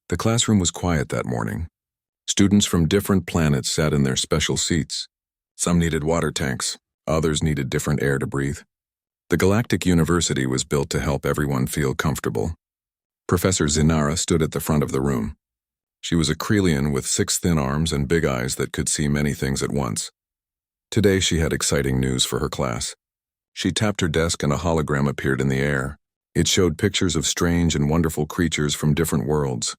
The classroom was quiet that morning. Students from different planets sat in their special seats. Some needed water tanks, others needed different air to breathe. The Galactic University was built to help everyone feel comfortable. Professor Zinara stood at the front of the room. She was a Krelian with 6 thin arms and big eyes that could see many things at once. Today she had exciting news for her class. She tapped her desk and a hologram appeared in the air. It showed pictures of strange and wonderful creatures from different worlds.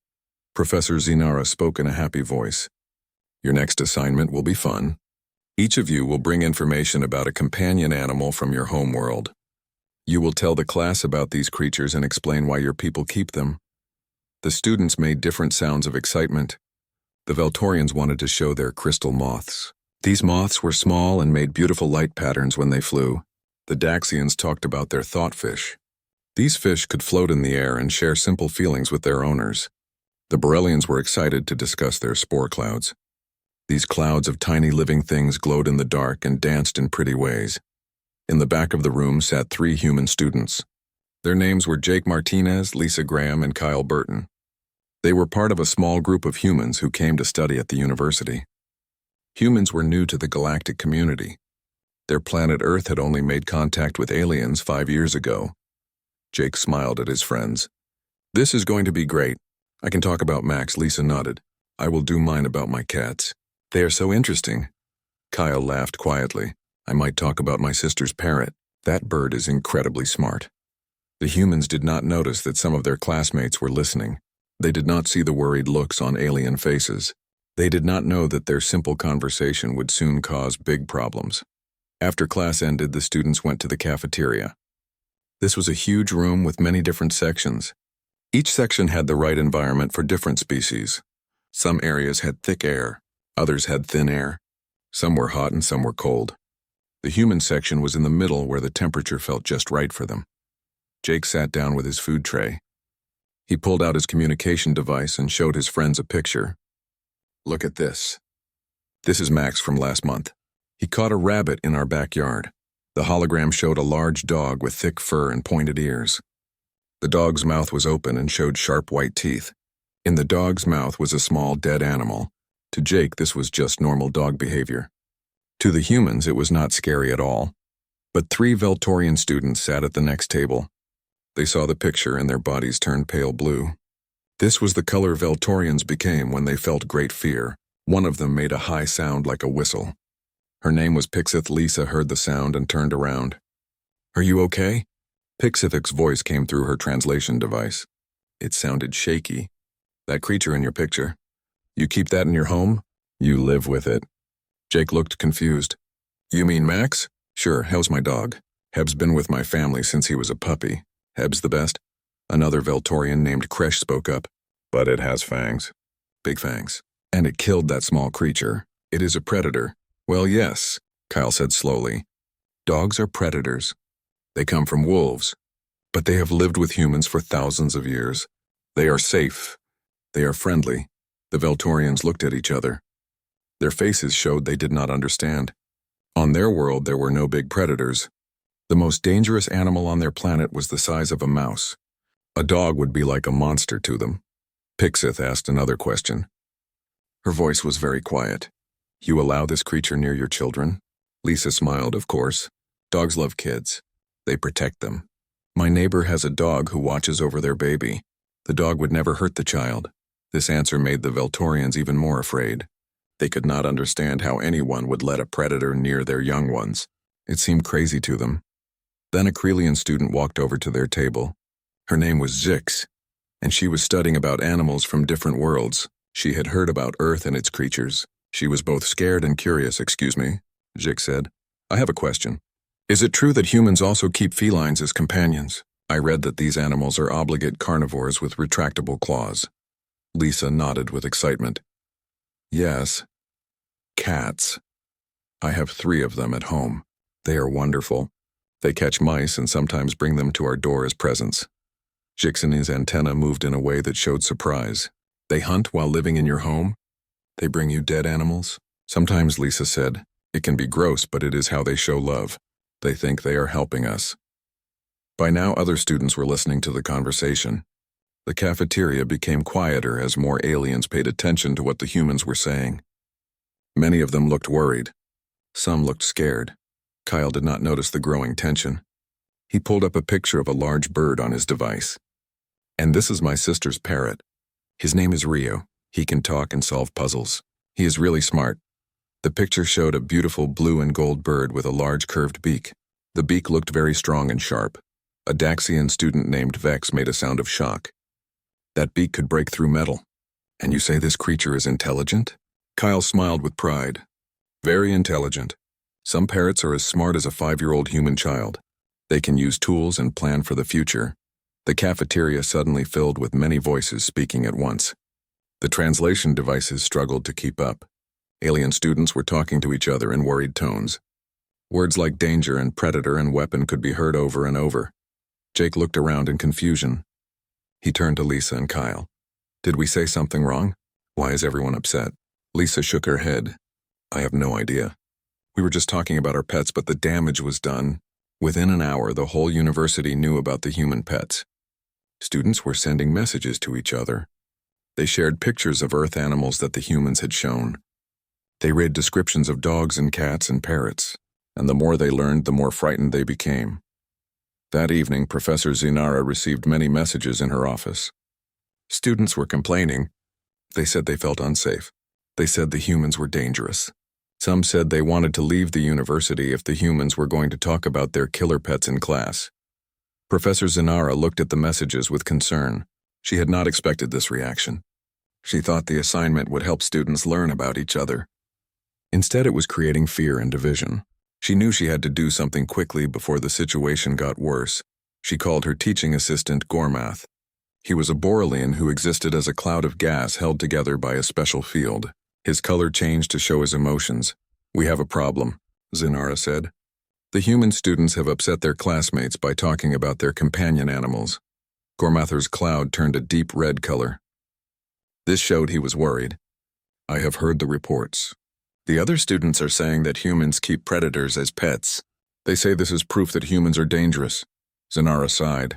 Professor Zinara spoke in a happy voice. Your next assignment will be fun. Each of you will bring information about a companion animal from your home world. You will tell the class about these creatures and explain why your people keep them. The students made different sounds of excitement. The Veltorians wanted to show their crystal moths. These moths were small and made beautiful light patterns when they flew. The Daxians talked about their thought fish. These fish could float in the air and share simple feelings with their owners. The Borrelians were excited to discuss their spore clouds. These clouds of tiny living things glowed in the dark and danced in pretty ways. In the back of the room sat 3 human students. Their names were Jake Martinez, Lisa Graham, and Kyle Burton. They were part of a small group of humans who came to study at the university. Humans were new to the galactic community. Their planet Earth had only made contact with aliens 5 years ago. Jake smiled at his friends. This is going to be great. I can talk about Max, Lisa nodded. I will do mine about my cats. They are so interesting. Kyle laughed quietly. I might talk about my sister's parrot. That bird is incredibly smart. The humans did not notice that some of their classmates were listening. They did not see the worried looks on alien faces. They did not know that their simple conversation would soon cause big problems. After class ended, the students went to the cafeteria. This was a huge room with many different sections. Each section had the right environment for different species. Some areas had thick air, others had thin air. Some were hot and some were cold. The human section was in the middle where the temperature felt just right for them. Jake sat down with his food tray. He pulled out his communication device and showed his friends a picture. Look at this. This is Max from last month. He caught a rabbit in our backyard. The hologram showed a large dog with thick fur and pointed ears. The dog's mouth was open and showed sharp white teeth. In the dog's mouth was a small dead animal. To Jake, this was just normal dog behavior. To the humans, it was not scary at all. But 3 Veltorian students sat at the next table. They saw the picture and their bodies turned pale blue. This was the color Veltorians became when they felt great fear. One of them made a high sound like a whistle. Her name was Pixith. Lisa heard the sound and turned around. Are you okay? Pixithic's voice came through her translation device. It sounded shaky. That creature in your picture. You keep that in your home? You live with it. Jake looked confused. You mean Max? Sure, how's my dog? Heb's been with my family since he was a puppy. Heb's the best. Another Veltorian named Kresh spoke up. But it has fangs. Big fangs. And it killed that small creature. It is a predator. Well, yes, Kyle said slowly. Dogs are predators. They come from wolves. But they have lived with humans for thousands of years. They are safe. They are friendly. The Veltorians looked at each other. Their faces showed they did not understand. On their world, there were no big predators. The most dangerous animal on their planet was the size of a mouse. A dog would be like a monster to them. Pixith asked another question. Her voice was very quiet. You allow this creature near your children? Lisa smiled, of course. Dogs love kids. They protect them. My neighbor has a dog who watches over their baby. The dog would never hurt the child. This answer made the Veltorians even more afraid. They could not understand how anyone would let a predator near their young ones. It seemed crazy to them. Then a Krelian student walked over to their table. Her name was Zix, and she was studying about animals from different worlds. She had heard about Earth and its creatures. She was both scared and curious. Excuse me, Zix said. I have a question. Is it true that humans also keep felines as companions? I read that these animals are obligate carnivores with retractable claws. Lisa nodded with excitement. Yes. Cats. I have 3 of them at home. They are wonderful. They catch mice and sometimes bring them to our door as presents. Jixon's antenna moved in a way that showed surprise. They hunt while living in your home? They bring you dead animals? Sometimes, Lisa said. It can be gross, but it is how they show love. They think they are helping us. By now, other students were listening to the conversation. The cafeteria became quieter as more aliens paid attention to what the humans were saying. Many of them looked worried. Some looked scared. Kyle did not notice the growing tension. He pulled up a picture of a large bird on his device. And this is my sister's parrot. His name is Rio. He can talk and solve puzzles. He is really smart. The picture showed a beautiful blue and gold bird with a large curved beak. The beak looked very strong and sharp. A Daxian student named Vex made a sound of shock. That beak could break through metal. And you say this creature is intelligent? Kyle smiled with pride. Very intelligent. Some parrots are as smart as a 5-year-old human child. They can use tools and plan for the future. The cafeteria suddenly filled with many voices speaking at once. The translation devices struggled to keep up. Alien students were talking to each other in worried tones. Words like danger and predator and weapon could be heard over and over. Jake looked around in confusion. He turned to Lisa and Kyle. Did we say something wrong? Why is everyone upset? Lisa shook her head. I have no idea. We were just talking about our pets, but the damage was done. Within an hour, the whole university knew about the human pets. Students were sending messages to each other. They shared pictures of Earth animals that the humans had shown. They read descriptions of dogs and cats and parrots, and the more they learned, the more frightened they became. That evening, Professor Zinara received many messages in her office. Students were complaining. They said they felt unsafe. They said the humans were dangerous. Some said they wanted to leave the university if the humans were going to talk about their killer pets in class. Professor Zinara looked at the messages with concern. She had not expected this reaction. She thought the assignment would help students learn about each other. Instead, it was creating fear and division. She knew she had to do something quickly before the situation got worse. She called her teaching assistant Gormath. He was a Borrelian who existed as a cloud of gas held together by a special field. His color changed to show his emotions. We have a problem, Zinara said. The human students have upset their classmates by talking about their companion animals. Gormather's cloud turned a deep red color. This showed he was worried. I have heard the reports. The other students are saying that humans keep predators as pets. They say this is proof that humans are dangerous. Zinara sighed.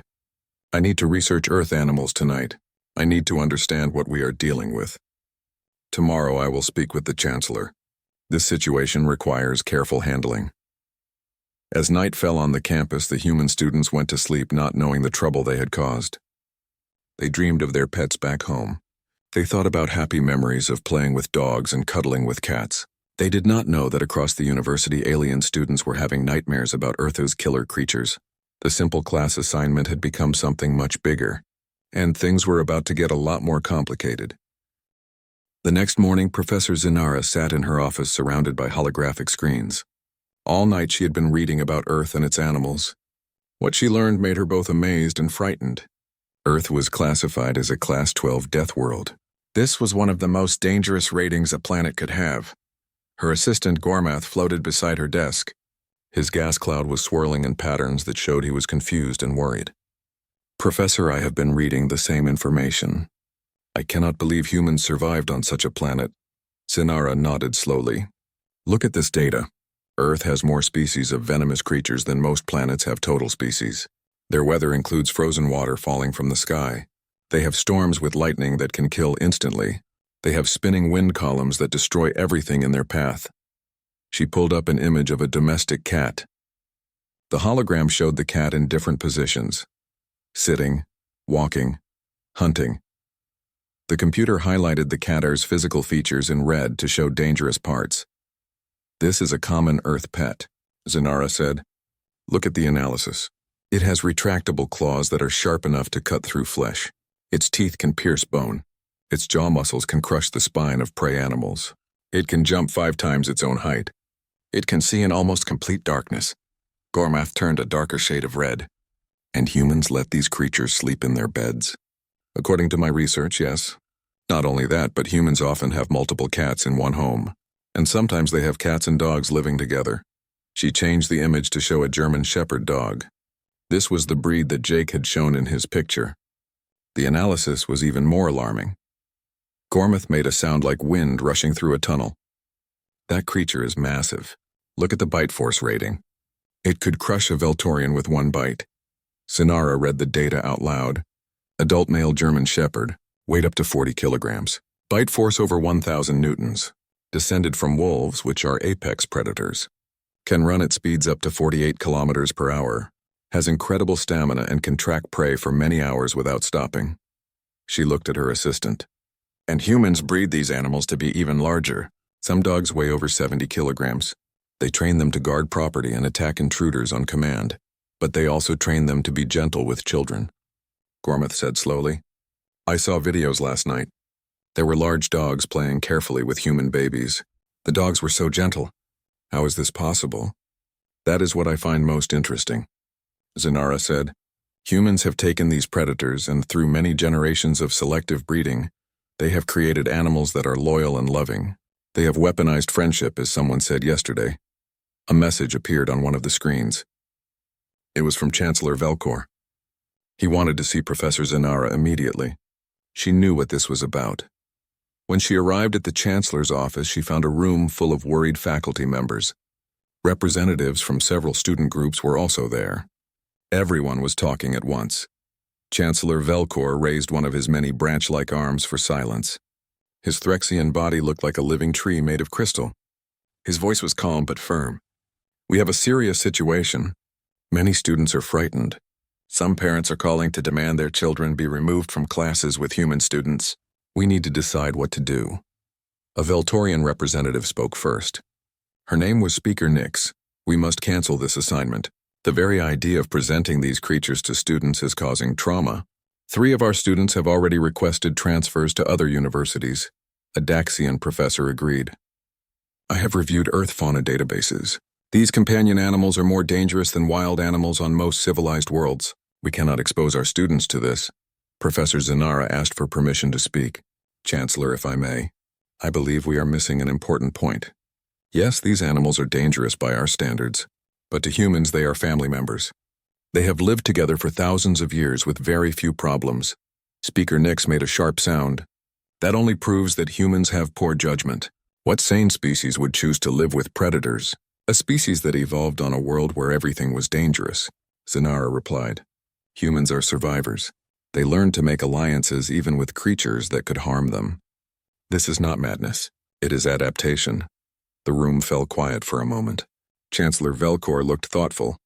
I need to research Earth animals tonight. I need to understand what we are dealing with. Tomorrow I will speak with the Chancellor. This situation requires careful handling. As night fell on the campus, the human students went to sleep not knowing the trouble they had caused. They dreamed of their pets back home. They thought about happy memories of playing with dogs and cuddling with cats. They did not know that across the university, alien students were having nightmares about Earth's killer creatures. The simple class assignment had become something much bigger, and things were about to get a lot more complicated. The next morning, Professor Zinara sat in her office surrounded by holographic screens. All night she had been reading about Earth and its animals. What she learned made her both amazed and frightened. Earth was classified as a Class 12 death world. This was one of the most dangerous ratings a planet could have. Her assistant Gormath floated beside her desk. His gas cloud was swirling in patterns that showed he was confused and worried. Professor, I have been reading the same information. I cannot believe humans survived on such a planet. Zinara nodded slowly. Look at this data. Earth has more species of venomous creatures than most planets have total species. Their weather includes frozen water falling from the sky. They have storms with lightning that can kill instantly. They have spinning wind columns that destroy everything in their path. She pulled up an image of a domestic cat. The hologram showed the cat in different positions: sitting, walking, hunting. The computer highlighted the cat's physical features in red to show dangerous parts. This is a common Earth pet, Zinara said. Look at the analysis. It has retractable claws that are sharp enough to cut through flesh. Its teeth can pierce bone. Its jaw muscles can crush the spine of prey animals. It can jump 5 times its own height. It can see in almost complete darkness. Gormath turned a darker shade of red. And humans let these creatures sleep in their beds? According to my research, yes. Not only that, but humans often have multiple cats in one home. And sometimes they have cats and dogs living together. She changed the image to show a German Shepherd dog. This was the breed that Jake had shown in his picture. The analysis was even more alarming. Gormath made a sound like wind rushing through a tunnel. That creature is massive. Look at the bite force rating. It could crush a Veltorian with one bite. Zinara read the data out loud. Adult male German Shepherd, weight up to 40 kilograms. Bite force over 1,000 newtons. Descended from wolves, which are apex predators. Can run at speeds up to 48 kilometers per hour. Has incredible stamina and can track prey for many hours without stopping. She looked at her assistant. And humans breed these animals to be even larger. Some dogs weigh over 70 kilograms. They train them to guard property and attack intruders on command, but they also train them to be gentle with children. Gormith said slowly. I saw videos last night. There were large dogs playing carefully with human babies. The dogs were so gentle. How is this possible? That is what I find most interesting. Zinara said, humans have taken these predators and through many generations of selective breeding, they have created animals that are loyal and loving. They have weaponized friendship, as someone said yesterday. A message appeared on one of the screens. It was from Chancellor Velcor. He wanted to see Professor Zinara immediately. She knew what this was about. When she arrived at the Chancellor's office, she found a room full of worried faculty members. Representatives from several student groups were also there. Everyone was talking at once. Chancellor Velcor raised one of his many branch-like arms for silence. His Threxian body looked like a living tree made of crystal. His voice was calm but firm. We have a serious situation. Many students are frightened. Some parents are calling to demand their children be removed from classes with human students. We need to decide what to do. A Veltorian representative spoke first. Her name was Speaker Nix. We must cancel this assignment. The very idea of presenting these creatures to students is causing trauma. 3 of our students have already requested transfers to other universities. A Daxian professor agreed. I have reviewed Earth fauna databases. These companion animals are more dangerous than wild animals on most civilized worlds. We cannot expose our students to this. Professor Zinara asked for permission to speak. Chancellor, if I may, I believe we are missing an important point. Yes, these animals are dangerous by our standards, but to humans they are family members. They have lived together for thousands of years with very few problems. Speaker Nix made a sharp sound. That only proves that humans have poor judgment. What sane species would choose to live with predators? A species that evolved on a world where everything was dangerous. Zinara replied. Humans are survivors. They learned to make alliances even with creatures that could harm them. This is not madness. It is adaptation. The room fell quiet for a moment. Chancellor Velcor looked thoughtful.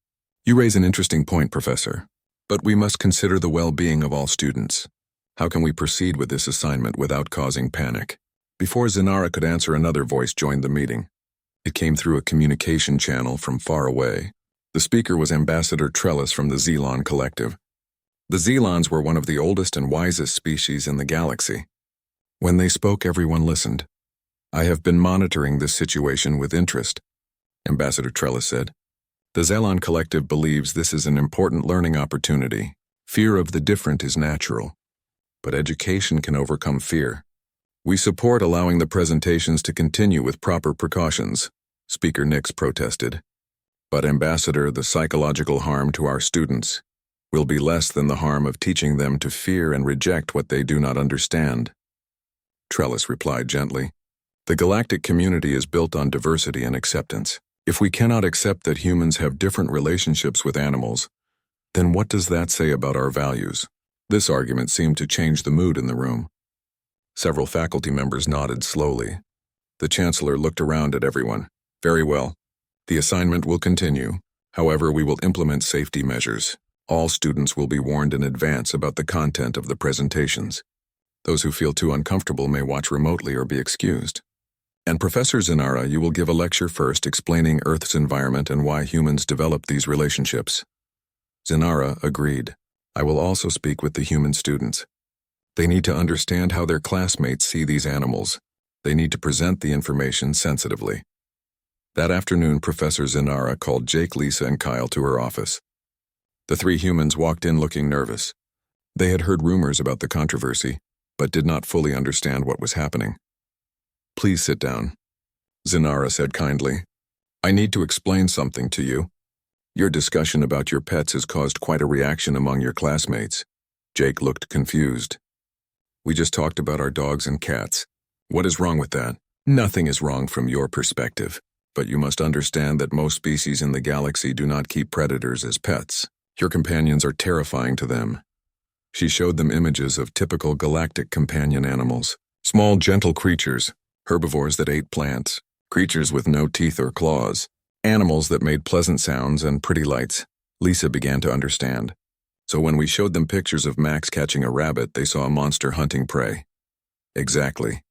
You raise an interesting point, Professor. But we must consider the well-being of all students. How can we proceed with this assignment without causing panic? Before Zinara could answer, another voice joined the meeting. It came through a communication channel from far away. The speaker was Ambassador Trellis from the Zelon Collective. The Zelons were one of the oldest and wisest species in the galaxy. When they spoke, everyone listened. I have been monitoring this situation with interest, Ambassador Trellis said. The Zelon Collective believes this is an important learning opportunity. Fear of the different is natural, but education can overcome fear. We support allowing the presentations to continue with proper precautions, Speaker Nix protested. But Ambassador, the psychological harm to our students will be less than the harm of teaching them to fear and reject what they do not understand. Trellis replied gently. The galactic community is built on diversity and acceptance. If we cannot accept that humans have different relationships with animals, then what does that say about our values? This argument seemed to change the mood in the room. Several faculty members nodded slowly. The Chancellor looked around at everyone. Very well. The assignment will continue. However, we will implement safety measures. All students will be warned in advance about the content of the presentations. Those who feel too uncomfortable may watch remotely or be excused. And Professor Zinara, you will give a lecture first explaining Earth's environment and why humans develop these relationships. Zinara agreed. I will also speak with the human students. They need to understand how their classmates see these animals. They need to present the information sensitively. That afternoon, Professor Zinara called Jake, Lisa, and Kyle to her office. The 3 humans walked in looking nervous. They had heard rumors about the controversy, but did not fully understand what was happening. Please sit down, Zinara said kindly. I need to explain something to you. Your discussion about your pets has caused quite a reaction among your classmates. Jake looked confused. We just talked about our dogs and cats. What is wrong with that? Nothing is wrong from your perspective, but you must understand that most species in the galaxy do not keep predators as pets. Your companions are terrifying to them. She showed them images of typical galactic companion animals, small, gentle creatures, herbivores that ate plants, creatures with no teeth or claws, animals that made pleasant sounds and pretty lights. Lisa began to understand. So when we showed them pictures of Max catching a rabbit, they saw a monster hunting prey. Exactly.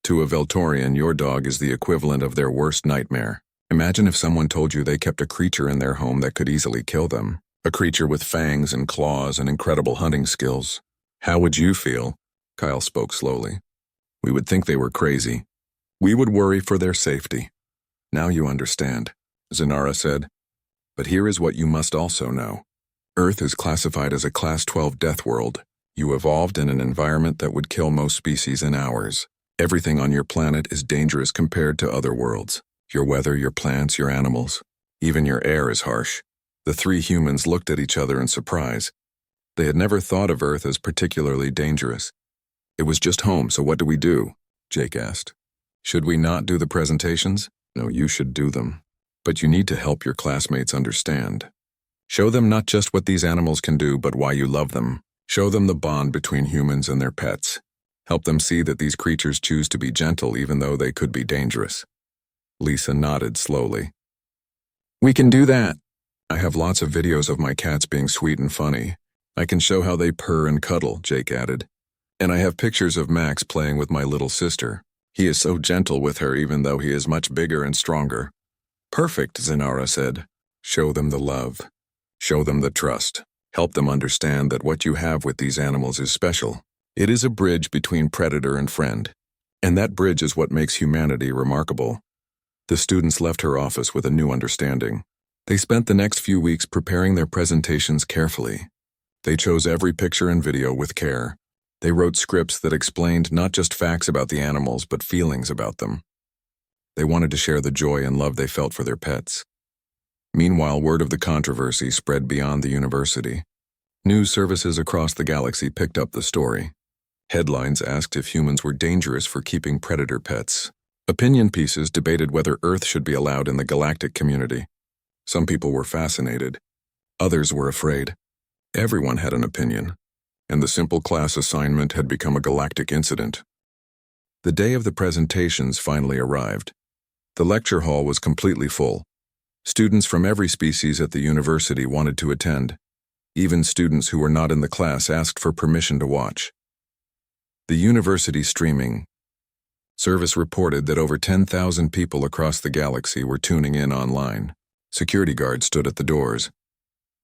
To a Veltorian, your dog is the equivalent of their worst nightmare. Imagine if someone told you they kept a creature in their home that could easily kill them. A creature with fangs and claws and incredible hunting skills. How would you feel? Kyle spoke slowly. We would think they were crazy. We would worry for their safety. Now you understand, Zanara said. But here is what you must also know. Earth is classified as a Class 12 death world. You evolved in an environment that would kill most species in hours. Everything on your planet is dangerous compared to other worlds. Your weather, your plants, your animals. Even your air is harsh. The three humans looked at each other in surprise. They had never thought of Earth as particularly dangerous. It was just home, so what do we do? Jake asked. Should we not do the presentations? No, you should do them. But you need to help your classmates understand. Show them not just what these animals can do, but why you love them. Show them the bond between humans and their pets. Help them see that these creatures choose to be gentle even though they could be dangerous. Lisa nodded slowly. We can do that. I have lots of videos of my cats being sweet and funny. I can show how they purr and cuddle, Jake added. And I have pictures of Max playing with my little sister. He is so gentle with her even though he is much bigger and stronger. Perfect, Zanara said. Show them the love. Show them the trust. Help them understand that what you have with these animals is special. It is a bridge between predator and friend. And that bridge is what makes humanity remarkable. The students left her office with a new understanding. They spent the next few weeks preparing their presentations carefully. They chose every picture and video with care. They wrote scripts that explained not just facts about the animals, but feelings about them. They wanted to share the joy and love they felt for their pets. Meanwhile, word of the controversy spread beyond the university. News services across the galaxy picked up the story. Headlines asked if humans were dangerous for keeping predator pets. Opinion pieces debated whether Earth should be allowed in the galactic community. Some people were fascinated. Others were afraid. Everyone had an opinion, and the simple class assignment had become a galactic incident. The day of the presentations finally arrived. The lecture hall was completely full. Students from every species at the university wanted to attend. Even students who were not in the class asked for permission to watch. The university streaming service reported that over 10,000 people across the galaxy were tuning in online. Security guards stood at the doors.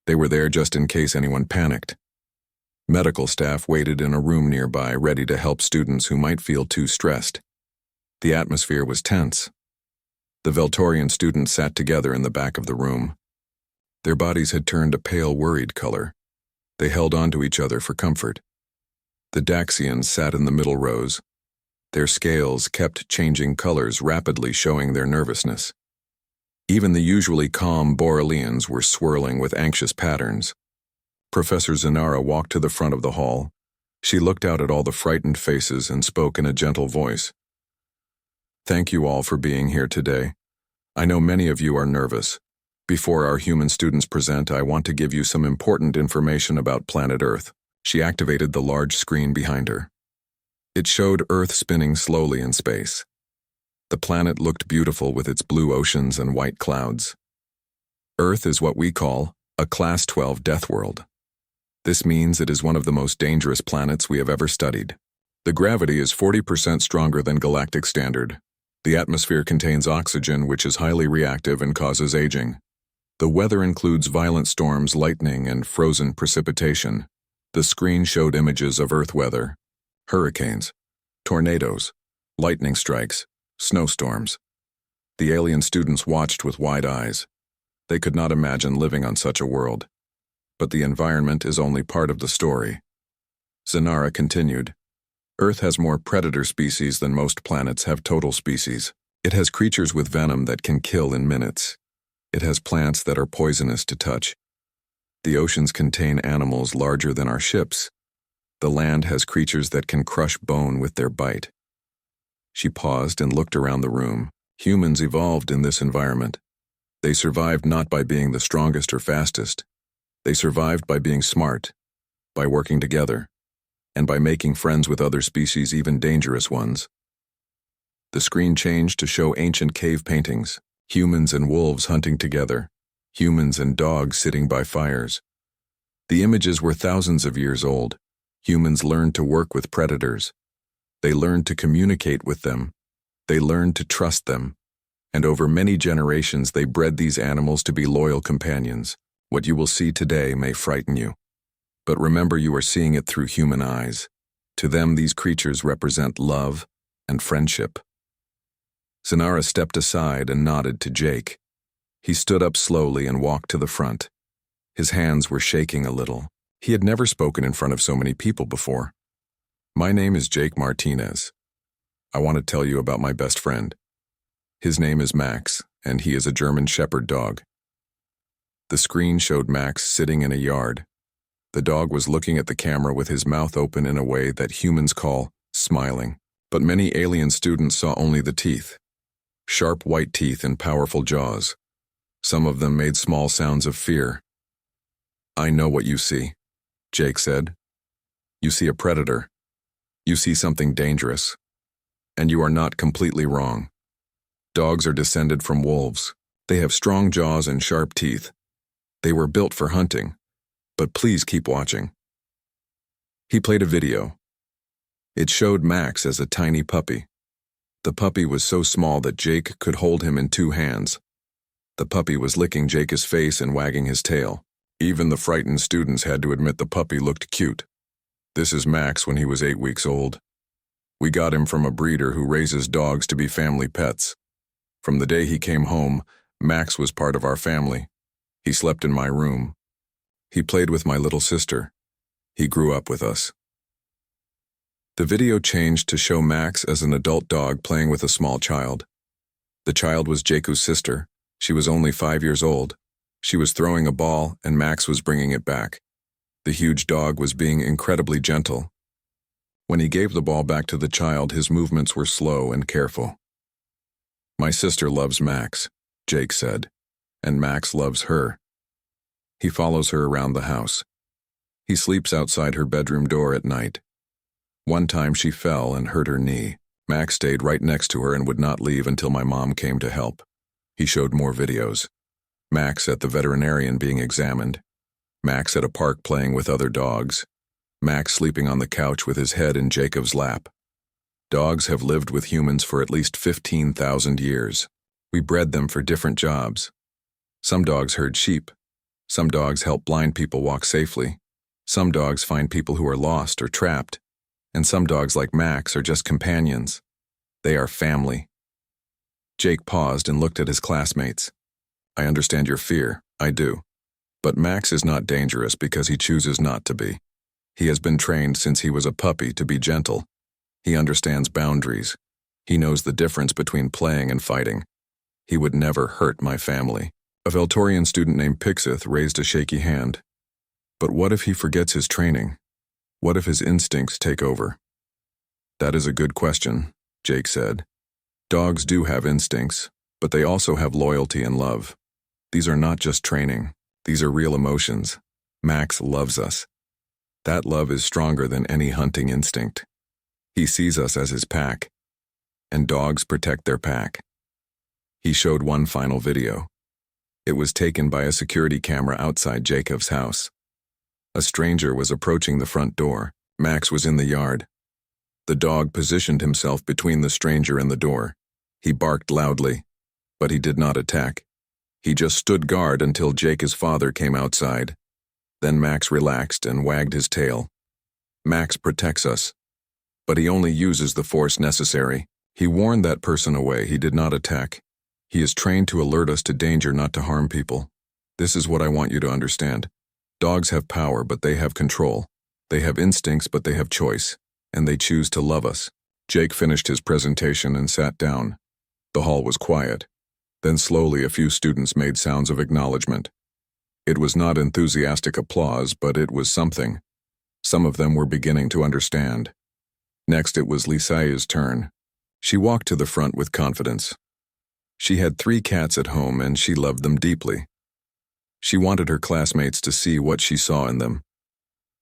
They were there just in case anyone panicked. Medical staff waited in a room nearby, ready to help students who might feel too stressed. The atmosphere was tense. The Veltorian students sat together in the back of the room. Their bodies had turned a pale, worried color. They held on to each other for comfort. The Daxians sat in the middle rows. Their scales kept changing colors, rapidly showing their nervousness. Even the usually calm Borrelians were swirling with anxious patterns. Professor Zanara walked to the front of the hall. She looked out at all the frightened faces and spoke in a gentle voice. Thank you all for being here today. I know many of you are nervous. Before our human students present, I want to give you some important information about planet Earth. She activated the large screen behind her. It showed Earth spinning slowly in space. The planet looked beautiful with its blue oceans and white clouds. Earth is what we call a Class 12 death world. This means it is one of the most dangerous planets we have ever studied. The gravity is 40% stronger than galactic standard. The atmosphere contains oxygen, which is highly reactive and causes aging. The weather includes violent storms, lightning, and frozen precipitation. The screen showed images of Earth weather: hurricanes, tornadoes, lightning strikes, snowstorms. The alien students watched with wide eyes. They could not imagine living on such a world. But the environment is only part of the story. Zanara continued. Earth has more predator species than most planets have total species. It has creatures with venom that can kill in minutes. It has plants that are poisonous to touch. The oceans contain animals larger than our ships. The land has creatures that can crush bone with their bite. She paused and looked around the room. Humans evolved in this environment. They survived not by being the strongest or fastest. They survived by being smart. by working together, and by making friends with other species, even dangerous ones. The screen changed to show ancient cave paintings, humans and wolves hunting together, humans and dogs sitting by fires. The images were thousands of years old. Humans learned to work with predators. They learned to communicate with them. They learned to trust them. And over many generations they bred these animals to be loyal companions. What you will see today may frighten you. But remember, you are seeing it through human eyes. To them, these creatures represent love and friendship. Zanara stepped aside and nodded to Jake. He stood up slowly and walked to the front. His hands were shaking a little. He had never spoken in front of so many people before. My name is Jake Martinez. I want to tell you about my best friend. His name is Max, and he is a German Shepherd dog. The screen showed Max sitting in a yard. The dog was looking at the camera with his mouth open in a way that humans call smiling. But many alien students saw only the teeth. Sharp white teeth and powerful jaws. Some of them made small sounds of fear. I know what you see, Jake said. You see a predator. You see something dangerous. And you are not completely wrong. Dogs are descended from wolves. They have strong jaws and sharp teeth. They were built for hunting. But please keep watching. He played a video. It showed Max as a tiny puppy. The puppy was so small that Jake could hold him in two hands. The puppy was licking Jake's face and wagging his tail. Even the frightened students had to admit the puppy looked cute. This is Max when he was 8 weeks old. We got him from a breeder who raises dogs to be family pets. From the day he came home, Max was part of our family. He slept in my room. He played with my little sister. He grew up with us. The video changed to show Max as an adult dog playing with a small child. The child was Jake's sister. She was only 5 years old. She was throwing a ball, and Max was bringing it back. The huge dog was being incredibly gentle. When he gave the ball back to the child, his movements were slow and careful. My sister loves Max, Jake said, and Max loves her. He follows her around the house. He sleeps outside her bedroom door at night. One time she fell and hurt her knee. Max stayed right next to her and would not leave until my mom came to help. He showed more videos. Max at the veterinarian being examined. Max at a park playing with other dogs. Max sleeping on the couch with his head in Jacob's lap. Dogs have lived with humans for at least 15,000 years. We bred them for different jobs. Some dogs herd sheep. Some dogs help blind people walk safely. Some dogs find people who are lost or trapped. And some dogs like Max are just companions. They are family. Jake paused and looked at his classmates. I understand your fear, I do. But Max is not dangerous because he chooses not to be. He has been trained since he was a puppy to be gentle. He understands boundaries. He knows the difference between playing and fighting. He would never hurt my family. A Veltorian student named Pixith raised a shaky hand. But what if he forgets his training? What if his instincts take over? That is a good question, Jake said. Dogs do have instincts, but they also have loyalty and love. These are not just training. These are real emotions. Max loves us. That love is stronger than any hunting instinct. He sees us as his pack, and dogs protect their pack. He showed one final video. It was taken by a security camera outside Jacob's house. A stranger was approaching the front door. Max was in the yard. The dog positioned himself between the stranger and the door. He barked loudly, but he did not attack. He just stood guard until Jacob's father came outside. Then Max relaxed and wagged his tail. Max protects us, but he only uses the force necessary. He warned that person away. He did not attack. He is trained to alert us to danger, not to harm people. This is what I want you to understand. Dogs have power, but they have control. They have instincts, but they have choice, and they choose to love us. Jake finished his presentation and sat down. The hall was quiet. Then slowly a few students made sounds of acknowledgement. It was not enthusiastic applause, but it was something. Some of them were beginning to understand. Next it was Lisaia's turn. She walked to the front with confidence. She had 3 cats at home and she loved them deeply. She wanted her classmates to see what she saw in them.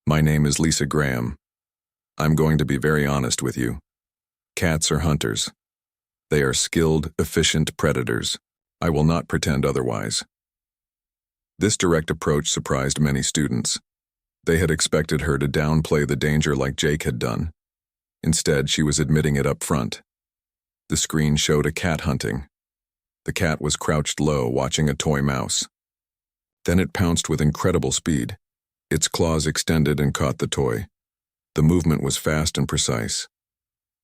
My name is Lisa Graham. I'm going to be very honest with you. Cats are hunters. They are skilled, efficient predators. I will not pretend otherwise. This direct approach surprised many students. They had expected her to downplay the danger like Jake had done. Instead, she was admitting it up front. The screen showed a cat hunting. The cat was crouched low, watching a toy mouse. Then it pounced with incredible speed. Its claws extended and caught the toy. The movement was fast and precise.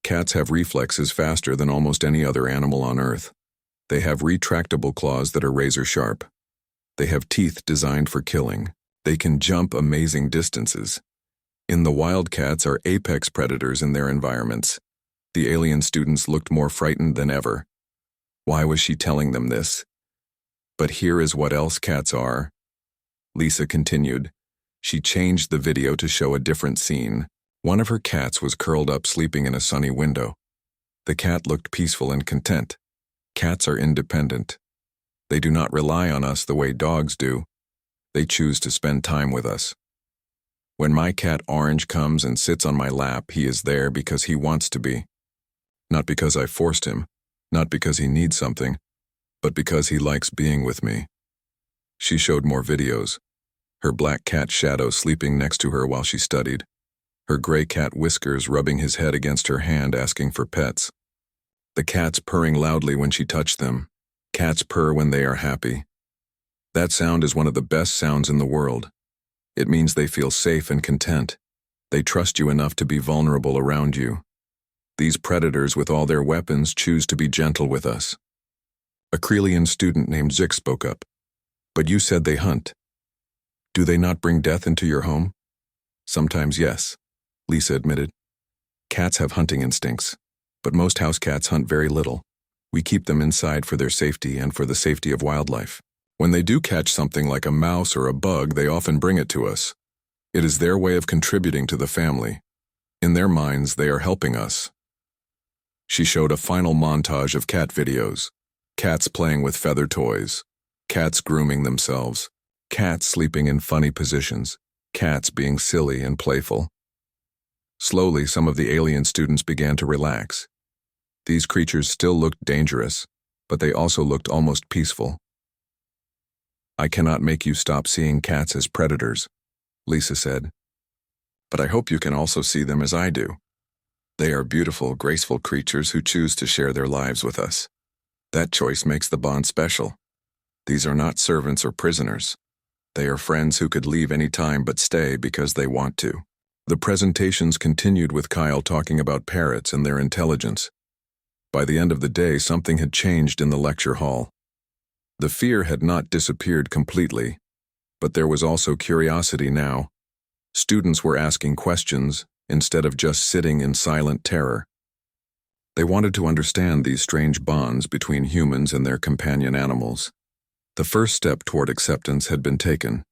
Cats have reflexes faster than almost any other animal on Earth. They have retractable claws that are razor sharp. They have teeth designed for killing. They can jump amazing distances. In the wild, cats are apex predators in their environments. The alien students looked more frightened than ever. Why was she telling them this? But here is what else cats are. Lisa continued. She changed the video to show a different scene. One of her cats was curled up sleeping in a sunny window. The cat looked peaceful and content. Cats are independent. They do not rely on us the way dogs do. They choose to spend time with us. When my cat Orange comes and sits on my lap, he is there because he wants to be. Not because I forced him, not because he needs something, but because he likes being with me. She showed more videos. Her black cat Shadow sleeping next to her while she studied. Her gray cat Whiskers rubbing his head against her hand asking for pets. The cats purring loudly when she touched them. Cats purr when they are happy. That sound is one of the best sounds in the world. It means they feel safe and content. They trust you enough to be vulnerable around you. These predators with all their weapons choose to be gentle with us. A Krelian student named Zik spoke up. But you said they hunt. Do they not bring death into your home? Sometimes yes, Lisa admitted. Cats have hunting instincts, but most house cats hunt very little. We keep them inside for their safety and for the safety of wildlife. When they do catch something like a mouse or a bug, they often bring it to us. It is their way of contributing to the family. In their minds, they are helping us. She showed a final montage of cat videos. Cats playing with feather toys. Cats grooming themselves. Cats sleeping in funny positions. Cats being silly and playful. Slowly, some of the alien students began to relax. These creatures still looked dangerous, but they also looked almost peaceful. I cannot make you stop seeing cats as predators, Lisa said. But I hope you can also see them as I do. They are beautiful, graceful creatures who choose to share their lives with us. That choice makes the bond special. These are not servants or prisoners. They are friends who could leave any time but stay because they want to. The presentations continued with Kyle talking about parrots and their intelligence. By the end of the day, something had changed in the lecture hall. The fear had not disappeared completely, but there was also curiosity now. Students were asking questions instead of just sitting in silent terror. They wanted to understand these strange bonds between humans and their companion animals. The first step toward acceptance had been taken.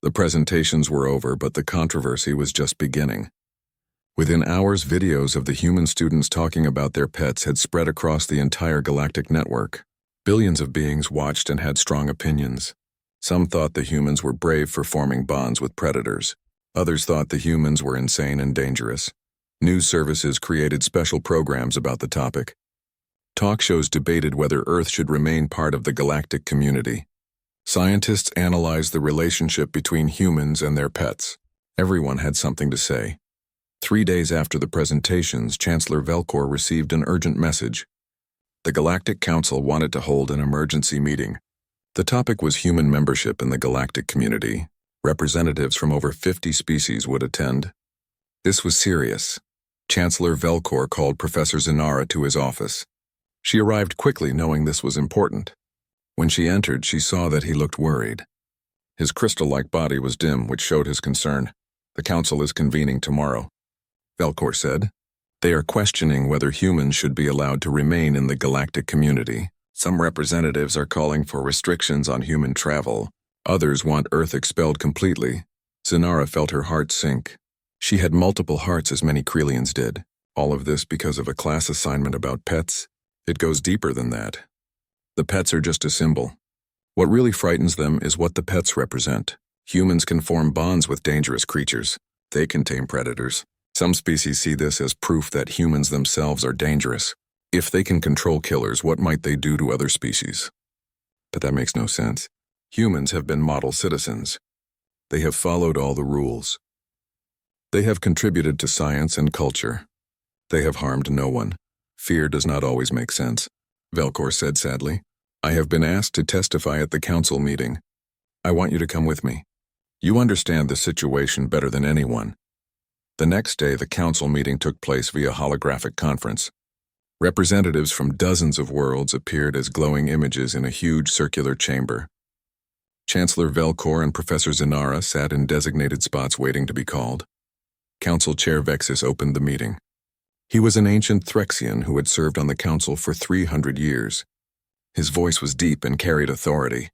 The presentations were over, but the controversy was just beginning. Within hours, videos of the human students talking about their pets had spread across the entire galactic network. Billions of beings watched and had strong opinions. Some thought the humans were brave for forming bonds with predators. Others thought the humans were insane and dangerous. News services created special programs about the topic. Talk shows debated whether Earth should remain part of the galactic community. Scientists analyzed the relationship between humans and their pets. Everyone had something to say. 3 days after the presentations, Chancellor Velcor received an urgent message. The Galactic Council wanted to hold an emergency meeting. The topic was human membership in the galactic community. Representatives from over 50 species would attend. This was serious. Chancellor Velcor called Professor Zinara to his office. She arrived quickly, knowing this was important. When she entered, she saw that he looked worried. His crystal-like body was dim, which showed his concern. The council is convening tomorrow, Velcor said. They are questioning whether humans should be allowed to remain in the galactic community. Some representatives are calling for restrictions on human travel. Others want Earth expelled completely. Zinara felt her heart sink. She had multiple hearts as many Krelians did. All of this because of a class assignment about pets? It goes deeper than that. The pets are just a symbol. What really frightens them is what the pets represent. Humans can form bonds with dangerous creatures. They can tame predators. Some species see this as proof that humans themselves are dangerous. If they can control killers, what might they do to other species? But that makes no sense. Humans have been model citizens. They have followed all the rules. They have contributed to science and culture. They have harmed no one. Fear does not always make sense, Velcor said sadly. I have been asked to testify at the council meeting. I want you to come with me. You understand the situation better than anyone. The next day, the council meeting took place via holographic conference. Representatives from dozens of worlds appeared as glowing images in a huge circular chamber. Chancellor Velcor and Professor Zanara sat in designated spots waiting to be called. Council Chair Vexus opened the meeting. He was an ancient Threxian who had served on the council for 300 years. His voice was deep and carried authority.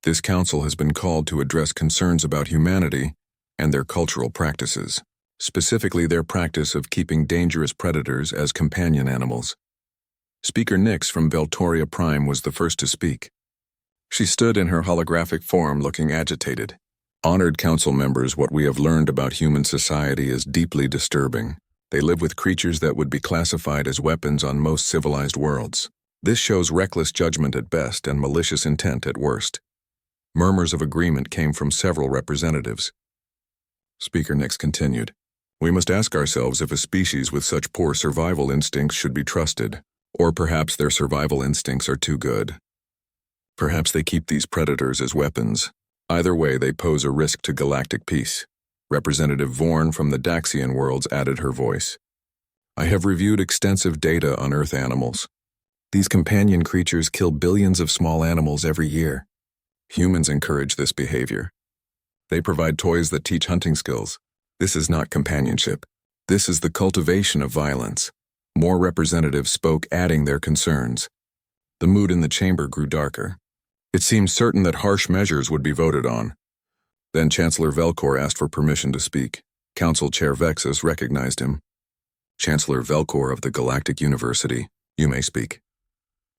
This council has been called to address concerns about humanity and their cultural practices, specifically their practice of keeping dangerous predators as companion animals. Speaker Nyx from Veltoria Prime was the first to speak. She stood in her holographic form looking agitated. Honored council members, what we have learned about human society is deeply disturbing. They live with creatures that would be classified as weapons on most civilized worlds. This shows reckless judgment at best and malicious intent at worst. Murmurs of agreement came from several representatives. Speaker Nyx continued. We must ask ourselves if a species with such poor survival instincts should be trusted, or perhaps their survival instincts are too good. Perhaps they keep these predators as weapons. Either way, they pose a risk to galactic peace. Representative Vorn from the Daxian worlds added her voice. I have reviewed extensive data on Earth animals. These companion creatures kill billions of small animals every year. Humans encourage this behavior. They provide toys that teach hunting skills. This is not companionship. This is the cultivation of violence. More representatives spoke, adding their concerns. The mood in the chamber grew darker. It seemed certain that harsh measures would be voted on. Then Chancellor Velcor asked for permission to speak. Council Chair Vexus recognized him. Chancellor Velcor of the Galactic University, you may speak.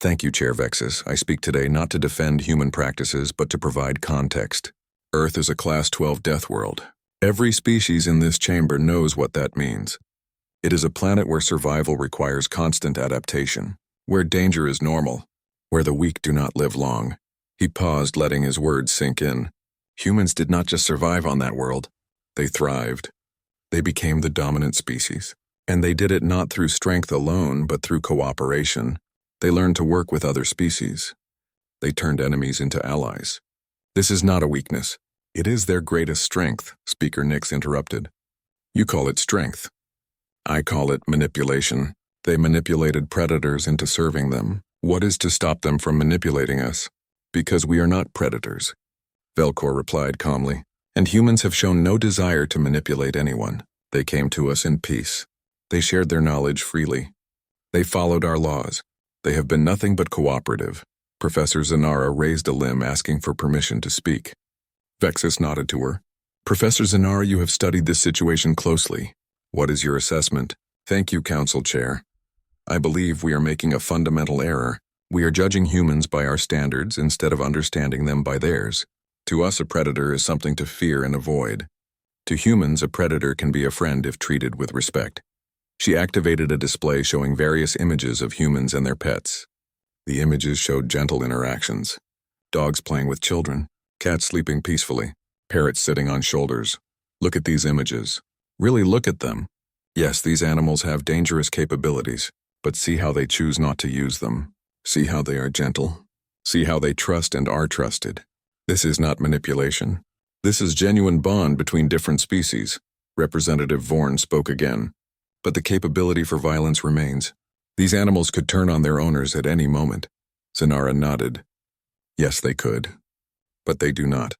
Thank you, Chair Vexus. I speak today not to defend human practices, but to provide context. Earth is a Class 12 death world. Every species in this chamber knows what that means. It is a planet where survival requires constant adaptation, where danger is normal, where the weak do not live long. He paused, letting his words sink in. Humans did not just survive on that world. They thrived. They became the dominant species. And they did it not through strength alone, but through cooperation. They learned to work with other species. They turned enemies into allies. This is not a weakness. It is their greatest strength, Speaker Nyx interrupted. You call it strength. I call it manipulation. They manipulated predators into serving them. What is to stop them from manipulating us? Because we are not predators. Velcor replied calmly. And humans have shown no desire to manipulate anyone. They came to us in peace. They shared their knowledge freely. They followed our laws. They have been nothing but cooperative. Professor Zanara raised a limb, asking for permission to speak. Vexus nodded to her. Professor Zanara, you have studied this situation closely. What is your assessment? Thank you, Council Chair. I believe we are making a fundamental error. We are judging humans by our standards instead of understanding them by theirs. To us, a predator is something to fear and avoid. To humans, a predator can be a friend if treated with respect. She activated a display showing various images of humans and their pets. The images showed gentle interactions. Dogs playing with children, cats sleeping peacefully, parrots sitting on shoulders. Look at these images. Really look at them. Yes, these animals have dangerous capabilities, but see how they choose not to use them. See how they are gentle. See how they trust and are trusted. This is not manipulation. This is genuine bond between different species. Representative Vorn spoke again. But the capability for violence remains. These animals could turn on their owners at any moment. Zanara nodded. Yes, they could. But they do not.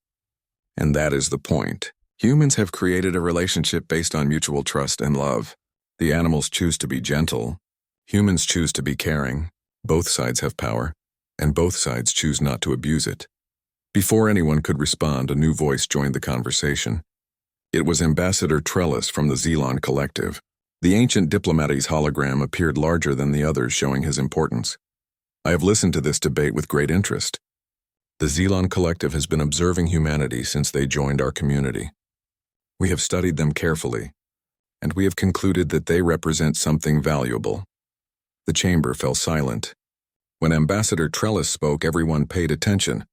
And that is the point. Humans have created a relationship based on mutual trust and love. The animals choose to be gentle. Humans choose to be caring. Both sides have power, and both sides choose not to abuse it. Before anyone could respond, a new voice joined the conversation. It was Ambassador Trellis from the Xelon Collective. The ancient diplomat's hologram appeared larger than the others, showing his importance. I have listened to this debate with great interest. The Xelon Collective has been observing humanity since they joined our community. We have studied them carefully, and we have concluded that they represent something valuable. The chamber fell silent. When Ambassador Trellis spoke, everyone paid attention.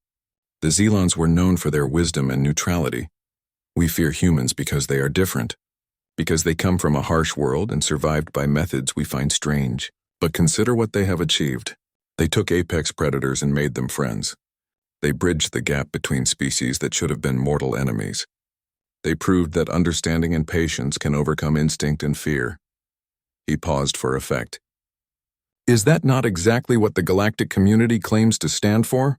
The Xelons were known for their wisdom and neutrality. We fear humans because they are different, because they come from a harsh world and survived by methods we find strange. But consider what they have achieved. They took apex predators and made them friends. They bridged the gap between species that should have been mortal enemies. They proved that understanding and patience can overcome instinct and fear. He paused for effect. Is that not exactly what the galactic community claims to stand for?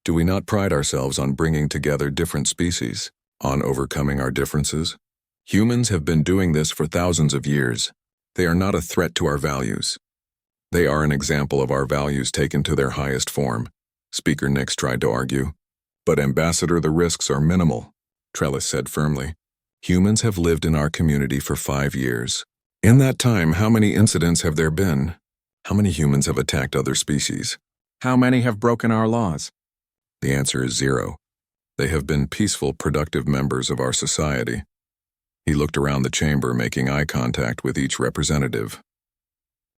Do we not pride ourselves on bringing together different species, on overcoming our differences? Humans have been doing this for thousands of years. They are not a threat to our values. They are an example of our values taken to their highest form, Speaker Nix tried to argue. But Ambassador, the risks are minimal, Trellis said firmly. Humans have lived in our community for 5 years. In that time, how many incidents have there been? How many humans have attacked other species? How many have broken our laws? The answer is 0. They have been peaceful, productive members of our society. He looked around the chamber, making eye contact with each representative.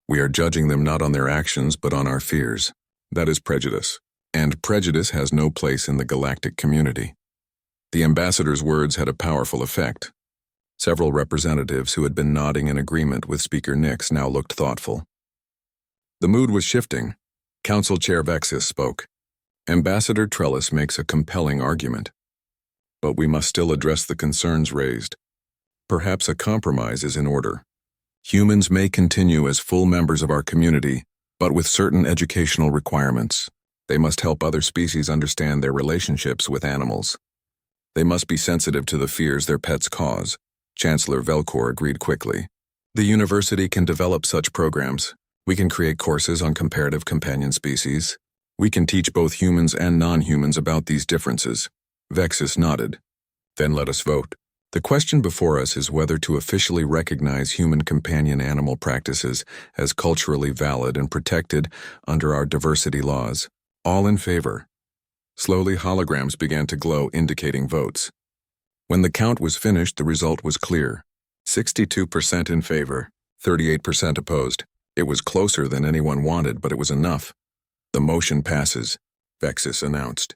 We are judging them not on their actions, but on our fears. That is prejudice. And prejudice has no place in the galactic community. The ambassador's words had a powerful effect. Several representatives who had been nodding in agreement with Speaker Nix now looked thoughtful. The mood was shifting. Council Chair Vexus spoke. Ambassador Trellis makes a compelling argument. But we must still address the concerns raised. Perhaps a compromise is in order. Humans may continue as full members of our community, but with certain educational requirements. They must help other species understand their relationships with animals. They must be sensitive to the fears their pets cause. Chancellor Velcor agreed quickly. The university can develop such programs. We can create courses on comparative companion species. We can teach both humans and non-humans about these differences. Vexus nodded. Then let us vote. The question before us is whether to officially recognize human companion animal practices as culturally valid and protected under our diversity laws. All in favor. Slowly, holograms began to glow, indicating votes. When the count was finished, the result was clear. 62% in favor, 38% opposed. It was closer than anyone wanted, but it was enough. The motion passes, Vexus announced.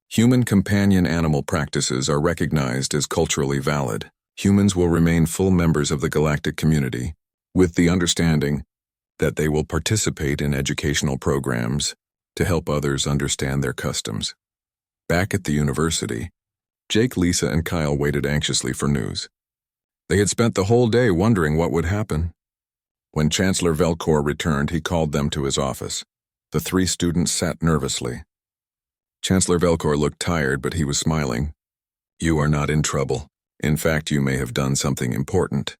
Human companion animal practices are recognized as culturally valid. Humans will remain full members of the galactic community, with the understanding that they will participate in educational programs to help others understand their customs. Back at the university, Jake, Lisa, and Kyle waited anxiously for news. They had spent the whole day wondering what would happen. When Chancellor Velcor returned, he called them to his office. The 3 students sat nervously. Chancellor Velcor looked tired, but he was smiling. You are not in trouble. In fact, you may have done something important.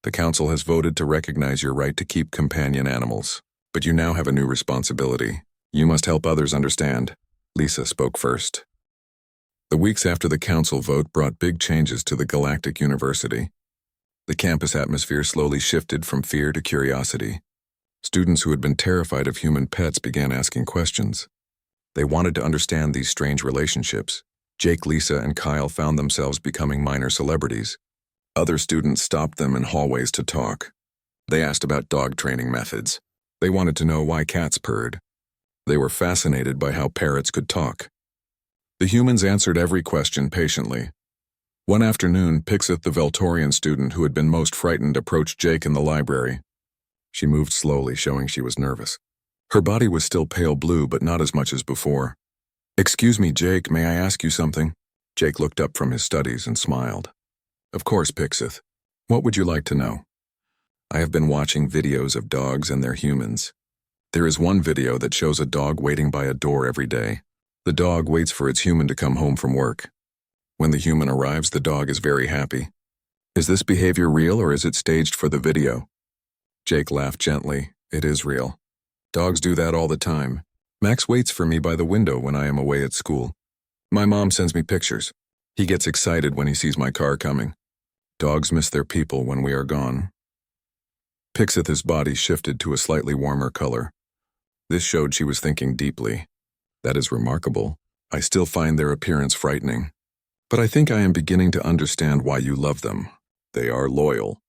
The council has voted to recognize your right to keep companion animals. But you now have a new responsibility. You must help others understand. Lisa spoke first. The weeks after the council vote brought big changes to the Galactic University. The campus atmosphere slowly shifted from fear to curiosity. Students who had been terrified of human pets began asking questions. They wanted to understand these strange relationships. Jake, Lisa, and Kyle found themselves becoming minor celebrities. Other students stopped them in hallways to talk. They asked about dog training methods. They wanted to know why cats purred. They were fascinated by how parrots could talk. The humans answered every question patiently. One afternoon, Pixith, the Veltorian student who had been most frightened, approached Jake in the library. She moved slowly, showing she was nervous. Her body was still pale blue, but not as much as before. Excuse me, Jake, may I ask you something? Jake looked up from his studies and smiled. Of course, Pixith. What would you like to know? I have been watching videos of dogs and their humans. There is one video that shows a dog waiting by a door every day. The dog waits for its human to come home from work. When the human arrives, the dog is very happy. Is this behavior real or is it staged for the video? Jake laughed gently. It is real. Dogs do that all the time. Max waits for me by the window when I am away at school. My mom sends me pictures. He gets excited when he sees my car coming. Dogs miss their people when we are gone. Pixith's body shifted to a slightly warmer color. This showed she was thinking deeply. That is remarkable. I still find their appearance frightening. But I think I am beginning to understand why you love them. They are loyal.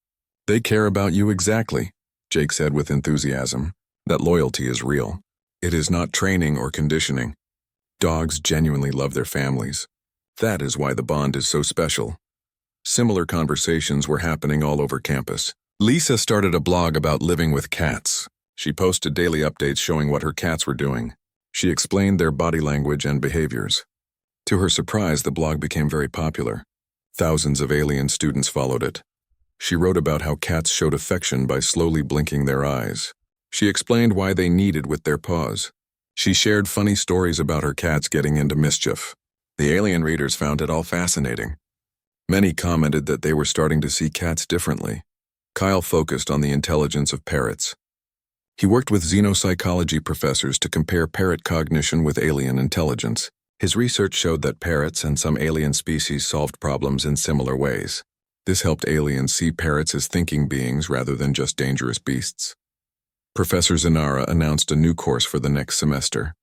They care about you exactly, Jake said with enthusiasm. That loyalty is real. It is not training or conditioning. Dogs genuinely love their families. That is why the bond is so special. Similar conversations were happening all over campus. Lisa started a blog about living with cats. She posted daily updates showing what her cats were doing. She explained their body language and behaviors. To her surprise, the blog became very popular. Thousands of alien students followed it. She wrote about how cats showed affection by slowly blinking their eyes. She explained why they kneaded with their paws. She shared funny stories about her cats getting into mischief. The alien readers found it all fascinating. Many commented that they were starting to see cats differently. Kyle focused on the intelligence of parrots. He worked with xenopsychology professors to compare parrot cognition with alien intelligence. His research showed that parrots and some alien species solved problems in similar ways. This helped aliens see parrots as thinking beings rather than just dangerous beasts. Professor Zanara announced a new course for the next semester.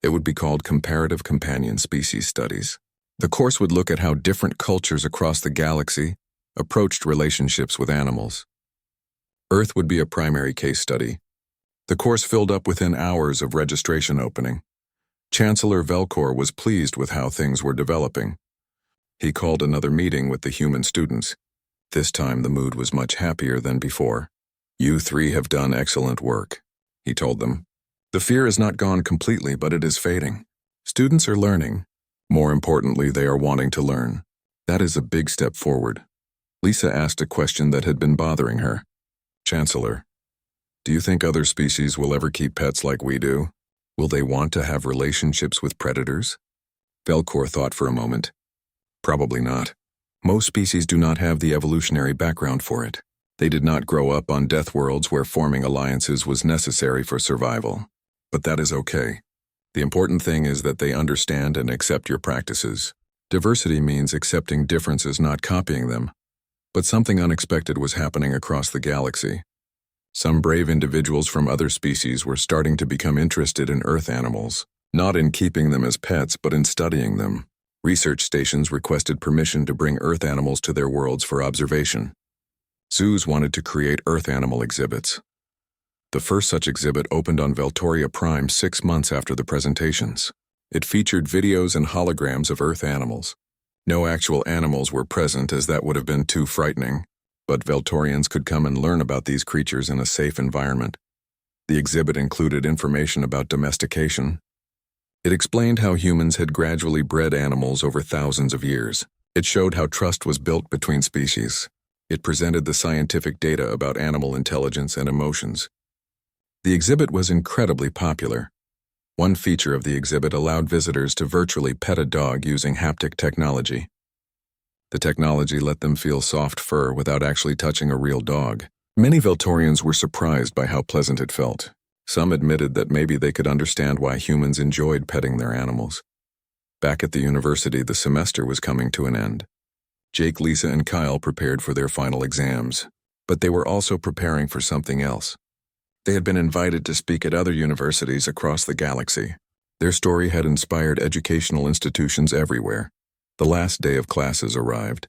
It would be called Comparative Companion Species Studies. The course would look at how different cultures across the galaxy approached relationships with animals. Earth would be a primary case study. The course filled up within hours of registration opening. Chancellor Velcor was pleased with how things were developing. He called another meeting with the human students. This time the mood was much happier than before. "You three have done excellent work," he told them. "The fear is not gone completely, but it is fading. Students are learning. More importantly, they are wanting to learn. That is a big step forward." Lisa asked a question that had been bothering her. "Chancellor, do you think other species will ever keep pets like we do? Will they want to have relationships with predators?" Velcor thought for a moment. "Probably not. Most species do not have the evolutionary background for it. They did not grow up on Deathworlds where forming alliances was necessary for survival. But that is okay. The important thing is that they understand and accept your practices. Diversity means accepting differences, not copying them. But something unexpected was happening across the galaxy. Some brave individuals from other species were starting to become interested in Earth animals, not in keeping them as pets, but in studying them. Research stations requested permission to bring Earth animals to their worlds for observation. Zoos wanted to create Earth animal exhibits. The first such exhibit opened on Veltoria Prime 6 months after the presentations. It featured videos and holograms of Earth animals. No actual animals were present, as that would have been too frightening, but Veltorians could come and learn about these creatures in a safe environment. The exhibit included information about domestication. It explained how humans had gradually bred animals over thousands of years. It showed how trust was built between species. It presented the scientific data about animal intelligence and emotions. The exhibit was incredibly popular. One feature of the exhibit allowed visitors to virtually pet a dog using haptic technology. The technology let them feel soft fur without actually touching a real dog. Many Veltorians were surprised by how pleasant it felt. Some admitted that maybe they could understand why humans enjoyed petting their animals. Back at the university, the semester was coming to an end. Jake, Lisa, and Kyle prepared for their final exams, but they were also preparing for something else. They had been invited to speak at other universities across the galaxy. Their story had inspired educational institutions everywhere. The last day of classes arrived.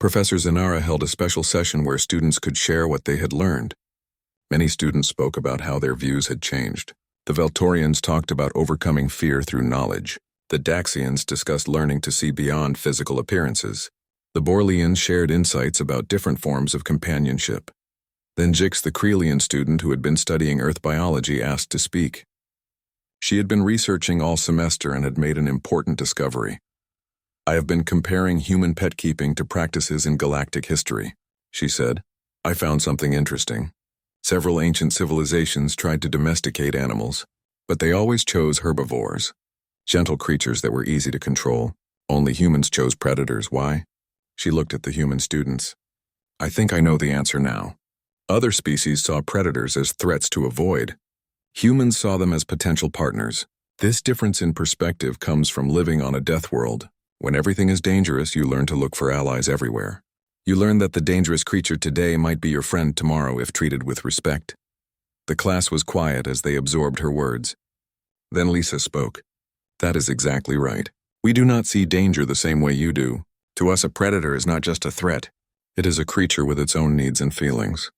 Professor Zanara held a special session where students could share what they had learned. Many students spoke about how their views had changed. The Veltorians talked about overcoming fear through knowledge. The Daxians discussed learning to see beyond physical appearances. The Borleans shared insights about different forms of companionship. Then Jix, the Krelian student who had been studying Earth biology, asked to speak. She had been researching all semester and had made an important discovery. "I have been comparing human pet keeping to practices in galactic history," she said. "I found something interesting. Several ancient civilizations tried to domesticate animals, but they always chose herbivores, gentle creatures that were easy to control. Only humans chose predators. Why?" She looked at the human students. "I think I know the answer now. Other species saw predators as threats to avoid. Humans saw them as potential partners. This difference in perspective comes from living on a death world. When everything is dangerous, you learn to look for allies everywhere. You learn that the dangerous creature today might be your friend tomorrow if treated with respect." The class was quiet as they absorbed her words. Then Lisa spoke. That is exactly right. We do not see danger the same way you do. To us, a predator is not just a threat. It is a creature with its own needs and feelings.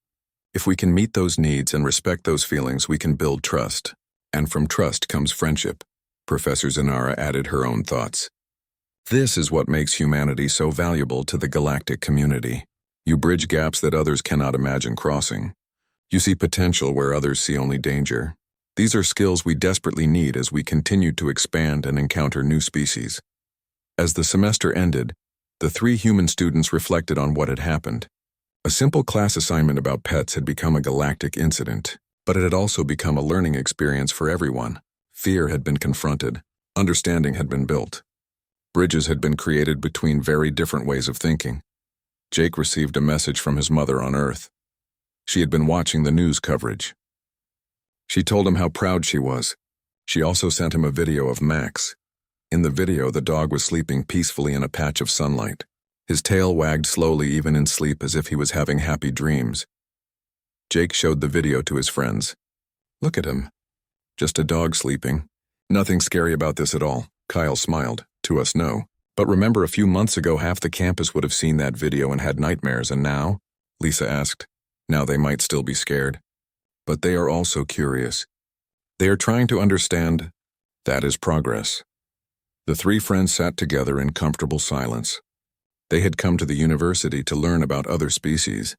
If we can meet those needs and respect those feelings, we can build trust. And from trust comes friendship. Professor Zanara added her own thoughts. This is what makes humanity so valuable to the galactic community. You bridge gaps that others cannot imagine crossing. You see potential where others see only danger. These are skills we desperately need as we continue to expand and encounter new species. As the semester ended, the 3 human students reflected on what had happened. A simple class assignment about pets had become a galactic incident, but it had also become a learning experience for everyone. Fear had been confronted. Understanding had been built. Bridges had been created between very different ways of thinking. Jake received a message from his mother on Earth. She had been watching the news coverage. She told him how proud she was. She also sent him a video of Max. In the video, the dog was sleeping peacefully in a patch of sunlight. His tail wagged slowly even in sleep as if he was having happy dreams. Jake showed the video to his friends. Look at him. Just a dog sleeping. Nothing scary about this at all. Kyle smiled. To us, no. But remember, a few months ago, half the campus would have seen that video and had nightmares, and now? Lisa asked. Now they might still be scared. But they are also curious. They are trying to understand. That is progress. The 3 friends sat together in comfortable silence. They had come to the university to learn about other species.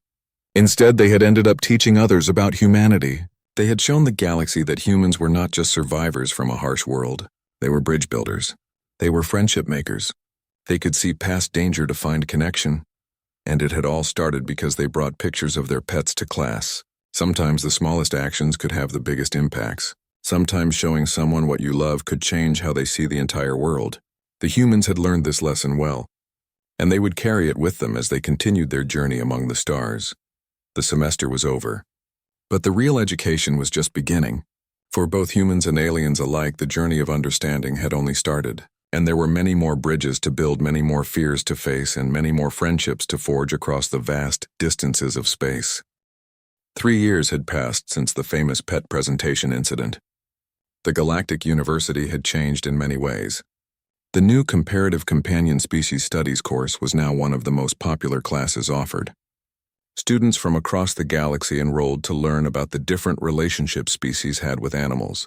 Instead, they had ended up teaching others about humanity. They had shown the galaxy that humans were not just survivors from a harsh world. They were bridge builders. They were friendship makers. They could see past danger to find connection. And it had all started because they brought pictures of their pets to class. Sometimes the smallest actions could have the biggest impacts. Sometimes showing someone what you love could change how they see the entire world. The humans had learned this lesson well, and they would carry it with them as they continued their journey among the stars. The semester was over. But the real education was just beginning. For both humans and aliens alike, the journey of understanding had only started. And there were many more bridges to build, many more fears to face, and many more friendships to forge across the vast distances of space. 3 years had passed since the famous pet presentation incident. The Galactic University had changed in many ways. The new Comparative Companion Species Studies course was now one of the most popular classes offered. Students from across the galaxy enrolled to learn about the different relationships species had with animals.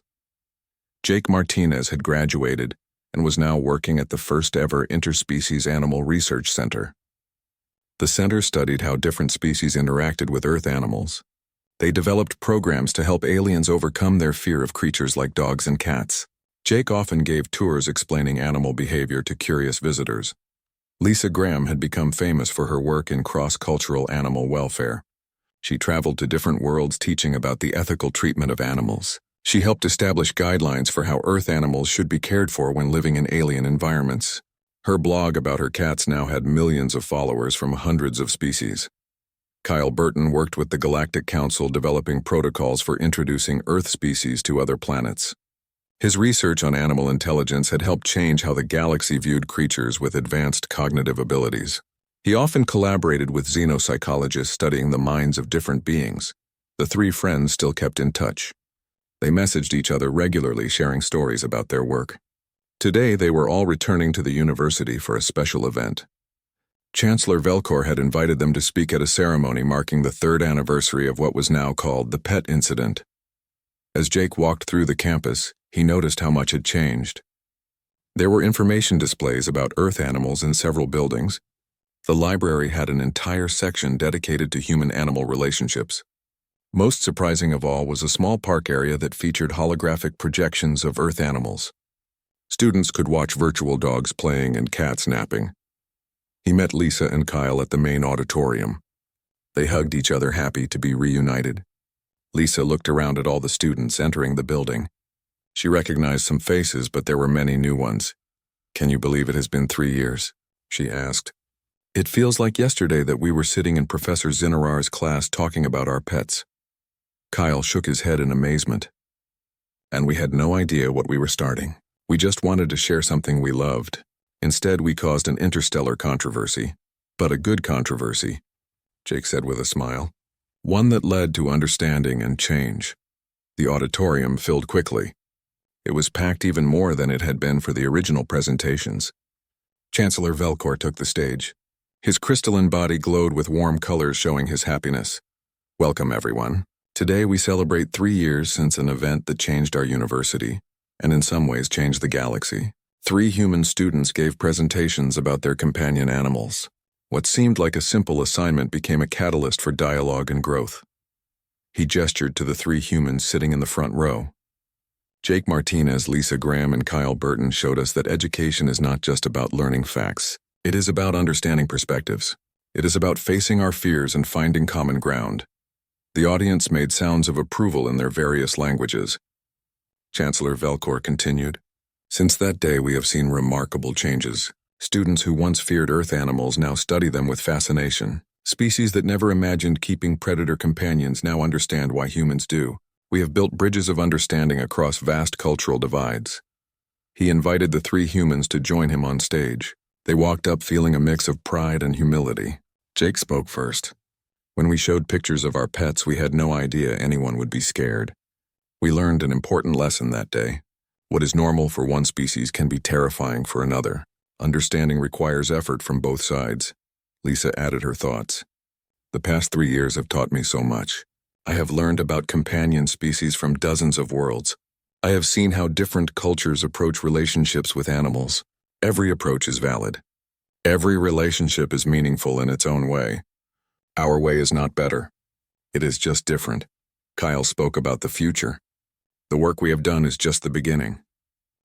Jake Martinez had graduated and was now working at the first-ever Interspecies Animal Research Center. The center studied how different species interacted with Earth animals. They developed programs to help aliens overcome their fear of creatures like dogs and cats. Jake often gave tours explaining animal behavior to curious visitors. Lisa Graham had become famous for her work in cross-cultural animal welfare. She traveled to different worlds teaching about the ethical treatment of animals. She helped establish guidelines for how Earth animals should be cared for when living in alien environments. Her blog about her cats now had millions of followers from hundreds of species. Kyle Burton worked with the Galactic Council developing protocols for introducing Earth species to other planets. His research on animal intelligence had helped change how the galaxy viewed creatures with advanced cognitive abilities. He often collaborated with xenopsychologists studying the minds of different beings. The 3 friends still kept in touch. They messaged each other regularly, sharing stories about their work. Today, they were all returning to the university for a special event. Chancellor Velcor had invited them to speak at a ceremony marking the 3rd anniversary of what was now called the Pet Incident. As Jake walked through the campus, he noticed how much had changed. There were information displays about Earth animals in several buildings. The library had an entire section dedicated to human-animal relationships. Most surprising of all was a small park area that featured holographic projections of Earth animals. Students could watch virtual dogs playing and cats napping. He met Lisa and Kyle at the main auditorium. They hugged each other, happy to be reunited. Lisa looked around at all the students entering the building. She recognized some faces, but there were many new ones. "Can you believe it has been 3 years?" she asked. "It feels like yesterday that we were sitting in Professor Zinarar's class talking about our pets." Kyle shook his head in amazement. "And we had no idea what we were starting. We just wanted to share something we loved. Instead, we caused an interstellar controversy. But a good controversy," Jake said with a smile. "One that led to understanding and change." The auditorium filled quickly. It was packed even more than it had been for the original presentations. Chancellor Velcor took the stage. His crystalline body glowed with warm colors showing his happiness. Welcome, everyone. Today we celebrate 3 years since an event that changed our university, and in some ways changed the galaxy. 3 human students gave presentations about their companion animals. What seemed like a simple assignment became a catalyst for dialogue and growth. He gestured to the 3 humans sitting in the front row. Jake Martinez, Lisa Graham, and Kyle Burton showed us that education is not just about learning facts. It is about understanding perspectives. It is about facing our fears and finding common ground. The audience made sounds of approval in their various languages. Chancellor Velcor continued, "Since that day we have seen remarkable changes. Students who once feared Earth animals now study them with fascination. Species that never imagined keeping predator companions now understand why humans do. We have built bridges of understanding across vast cultural divides." He invited the 3 humans to join him on stage. They walked up feeling a mix of pride and humility. Jake spoke first. "When we showed pictures of our pets, we had no idea anyone would be scared. We learned an important lesson that day. What is normal for one species can be terrifying for another. Understanding requires effort from both sides." Lisa added her thoughts. "The past 3 years have taught me so much. I have learned about companion species from dozens of worlds. I have seen how different cultures approach relationships with animals. Every approach is valid. Every relationship is meaningful in its own way. Our way is not better. It is just different." Kyle spoke about the future. "The work we have done is just the beginning.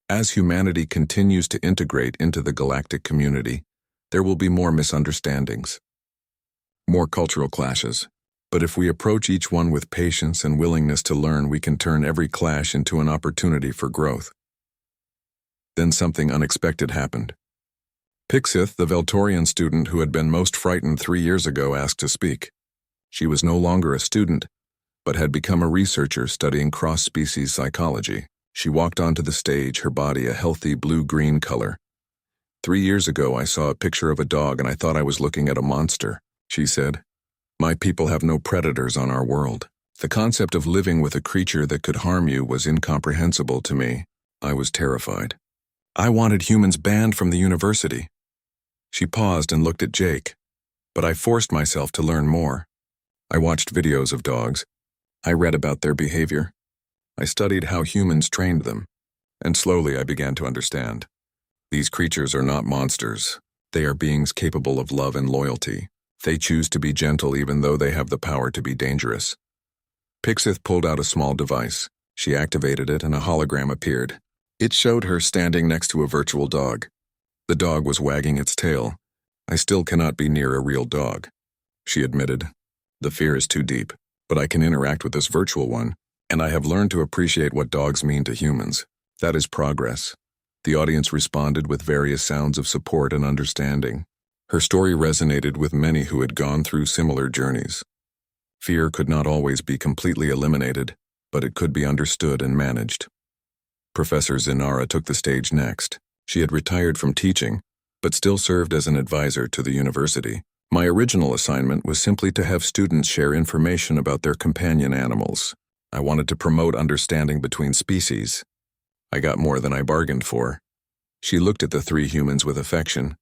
As humanity continues to integrate into the galactic community, there will be more misunderstandings, more cultural clashes. But if we approach each one with patience and willingness to learn, we can turn every clash into an opportunity for growth." Then something unexpected happened. Pixith, the Veltorian student who had been most frightened 3 years ago, asked to speak. She was no longer a student, but had become a researcher studying cross-species psychology. She walked onto the stage, her body a healthy blue-green color. 3 years ago, I saw a picture of a dog and I thought I was looking at a monster," she said. "My people have no predators on our world. The concept of living with a creature that could harm you was incomprehensible to me. I was terrified. I wanted humans banned from the university." She paused and looked at Jake. "But I forced myself to learn more. I watched videos of dogs. I read about their behavior. I studied how humans trained them. And slowly I began to understand. These creatures are not monsters. They are beings capable of love and loyalty. They choose to be gentle even though they have the power to be dangerous." Pixith pulled out a small device. She activated it and a hologram appeared. It showed her standing next to a virtual dog. The dog was wagging its tail. "I still cannot be near a real dog," she admitted. "The fear is too deep, but I can interact with this virtual one, and I have learned to appreciate what dogs mean to humans. That is progress." The audience responded with various sounds of support and understanding. Her story resonated with many who had gone through similar journeys. Fear could not always be completely eliminated, but it could be understood and managed. Professor Zinara took the stage next. She had retired from teaching, but still served as an advisor to the university. "My original assignment was simply to have students share information about their companion animals. I wanted to promote understanding between species. I got more than I bargained for." She looked at the 3 humans with affection.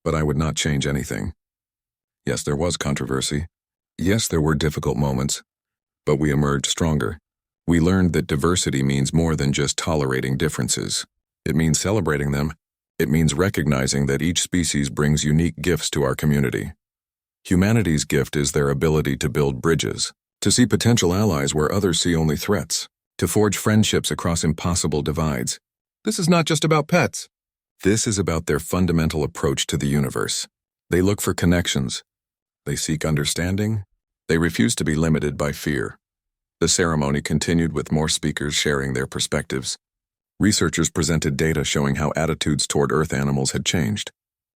"But I would not change anything. Yes, there was controversy. Yes, there were difficult moments. But we emerged stronger. We learned that diversity means more than just tolerating differences. It means celebrating them. It means recognizing that each species brings unique gifts to our community. Humanity's gift is their ability to build bridges, to see potential allies where others see only threats, to forge friendships across impossible divides. This is not just about pets. This is about their fundamental approach to the universe. They look for connections. They seek understanding. They refuse to be limited by fear." The ceremony continued with more speakers sharing their perspectives. Researchers presented data showing how attitudes toward Earth animals had changed.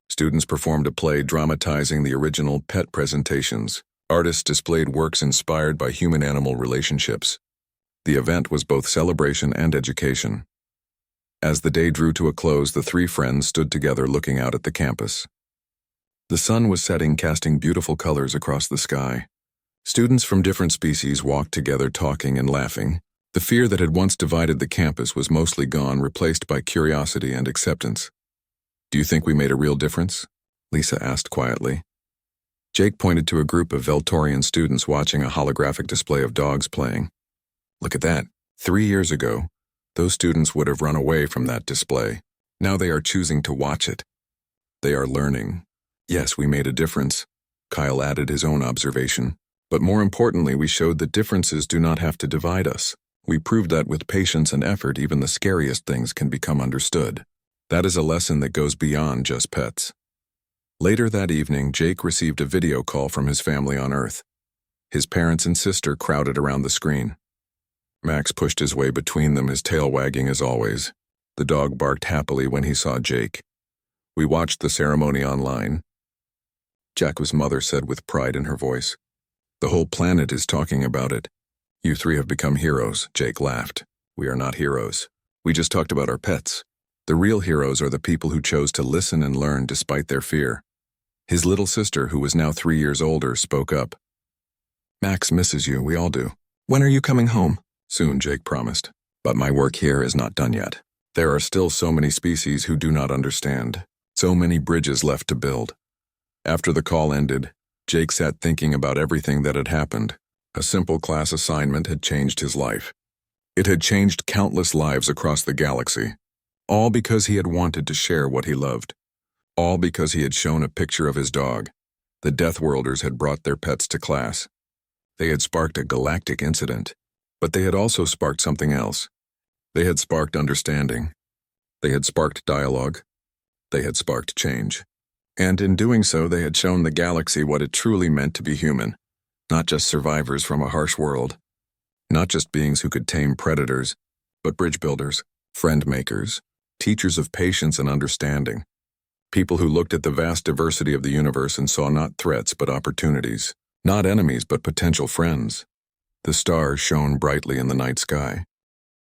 Students performed a play dramatizing the original pet presentations. Artists displayed works inspired by human-animal relationships. The event was both celebration and education. As the day drew to a close, the 3 friends stood together looking out at the campus. The sun was setting, casting beautiful colors across the sky. Students from different species walked together talking and laughing. The fear that had once divided the campus was mostly gone, replaced by curiosity and acceptance. "Do you think we made a real difference?" Lisa asked quietly. Jake pointed to a group of Veltorian students watching a holographic display of dogs playing. "Look at that. 3 years ago, those students would have run away from that display. Now they are choosing to watch it. They are learning. Yes, we made a difference." Kyle added his own observation. "But more importantly, we showed that differences do not have to divide us. We proved that with patience and effort, even the scariest things can become understood. That is a lesson that goes beyond just pets." Later that evening, Jake received a video call from his family on Earth. His parents and sister crowded around the screen. Max pushed his way between them, his tail wagging as always. The dog barked happily when he saw Jake. "We watched the ceremony online," Jacque's mother said with pride in her voice. "The whole planet is talking about it. You three have become heroes," Jake laughed. "We are not heroes. We just talked about our pets. The real heroes are the people who chose to listen and learn despite their fear." His little sister, who was now 3 years older, spoke up. "Max misses you, we all do. When are you coming home?" "Soon," Jake promised. "But my work here is not done yet. There are still so many species who do not understand. So many bridges left to build." After the call ended, Jake sat thinking about everything that had happened. A simple class assignment had changed his life. It had changed countless lives across the galaxy. All because he had wanted to share what he loved. All because he had shown a picture of his dog. The Deathworlders had brought their pets to class. They had sparked a galactic incident, but they had also sparked something else. They had sparked understanding. They had sparked dialogue. They had sparked change. And in doing so, they had shown the galaxy what it truly meant to be human. Not just survivors from a harsh world. Not just beings who could tame predators, but bridge builders, friend makers, teachers of patience and understanding. People who looked at the vast diversity of the universe and saw not threats but opportunities. Not enemies but potential friends. The stars shone brightly in the night sky.